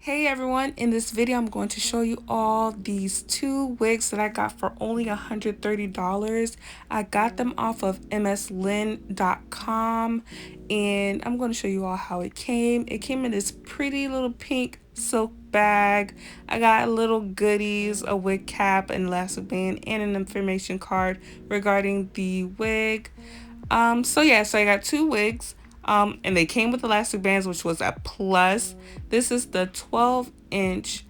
Hey everyone, in this video I'm going to show you all these two wigs that I got for only $130. I got them off of MsLynn.com and I'm going to show you all how it came. It came in this pretty little pink silk bag. I got little goodies, a wig cap, an elastic band, and an information card regarding the wig. So I got two wigs. And they came with elastic bands, which was a plus. This is the 12-inch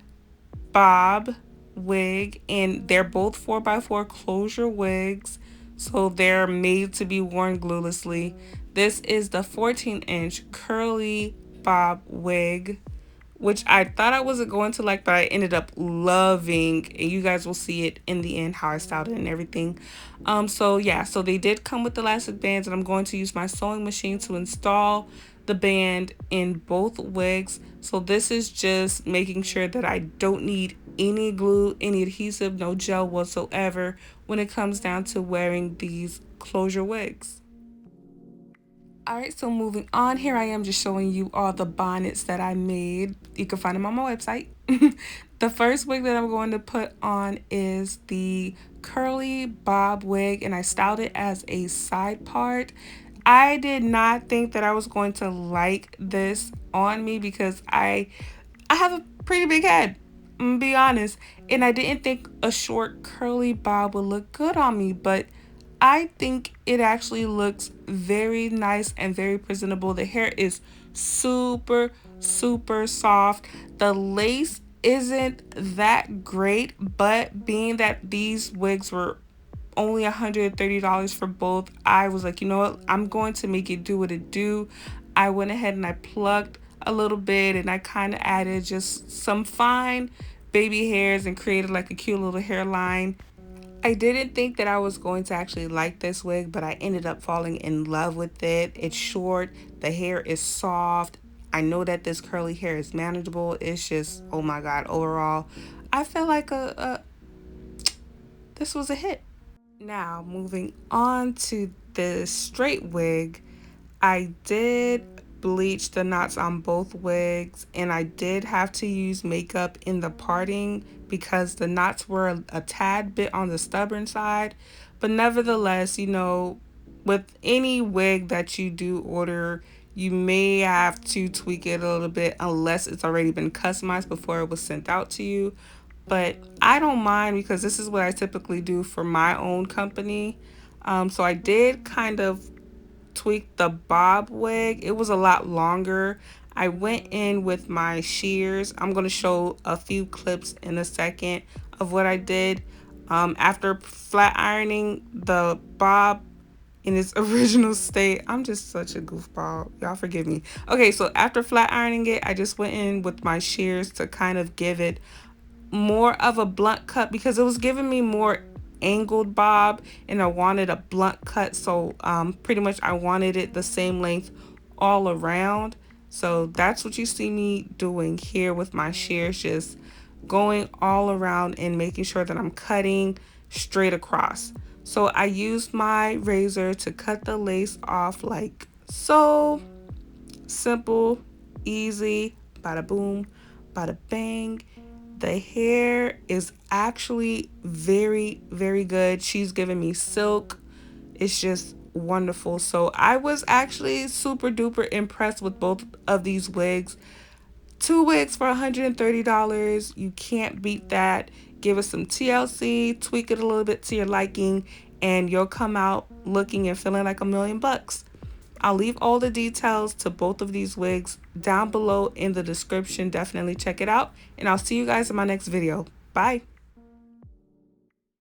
bob wig, and they're both 4x4 closure wigs, so they're made to be worn gluelessly. This is the 14-inch curly bob wig, which I thought I wasn't going to like, but I ended up loving, and you guys will see it in the end how I styled it and everything. So they did come with elastic bands, and I'm going to use my sewing machine to install the band in both wigs. So this is just making sure that I don't need any glue, any adhesive, no gel whatsoever when it comes down to wearing these closure wigs. Alright, so moving on, here I am just showing you all the bonnets that I made. You can find them on my website. The first wig that I'm going to put on is the curly bob wig, and I styled it as a side part. I did not think that I was going to like this on me because I have a pretty big head, I'm gonna be honest, and I didn't think a short curly bob would look good on me, but I think it actually looks very nice and very presentable. The hair is super soft. The lace isn't that great, but being that these wigs were only $130 for both, I was like, you know what, I'm going to make it do what it do. I went ahead and I plucked a little bit, and I kind of added just some fine baby hairs and created like a cute little hairline. I didn't think that I was going to actually like this wig, but I ended up falling in love with it. It's short, the hair is soft. I know that this curly hair is manageable. It's just, oh my god, overall I feel like this was a hit. Now moving on to the straight wig, I did bleach the knots on both wigs, and I did have to use makeup in the parting because the knots were a tad bit on the stubborn side. But nevertheless, you know, with any wig that you do order, you may have to tweak it a little bit unless it's already been customized before it was sent out to you. But I don't mind because this is what I typically do for my own company. So I did kind of tweak the bob wig. It was a lot longer. I went in with my shears. I'm going to show a few clips in a second of what I did. After flat ironing the bob in its original state, I'm just such a goofball, y'all forgive me. Okay, so after flat ironing it, I just went in with my shears to kind of give it more of a blunt cut because it was giving me more angled bob, and I wanted a blunt cut. So pretty much I wanted it the same length all around. So that's what you see me doing here with my shears, just going all around and making sure that I'm cutting straight across. So I used my razor to cut the lace off like so. Simple, easy, bada boom, bada bang. The hair is actually very good. She's giving me silk. It's just wonderful. So I was actually super duper impressed with both of these wigs. Two wigs for $130. You can't beat that. Give it some TLC, tweak it a little bit to your liking, and you'll come out looking and feeling like $1,000,000. I'll leave all the details to both of these wigs down below in the description. Definitely check it out, and I'll see you guys in my next video. Bye.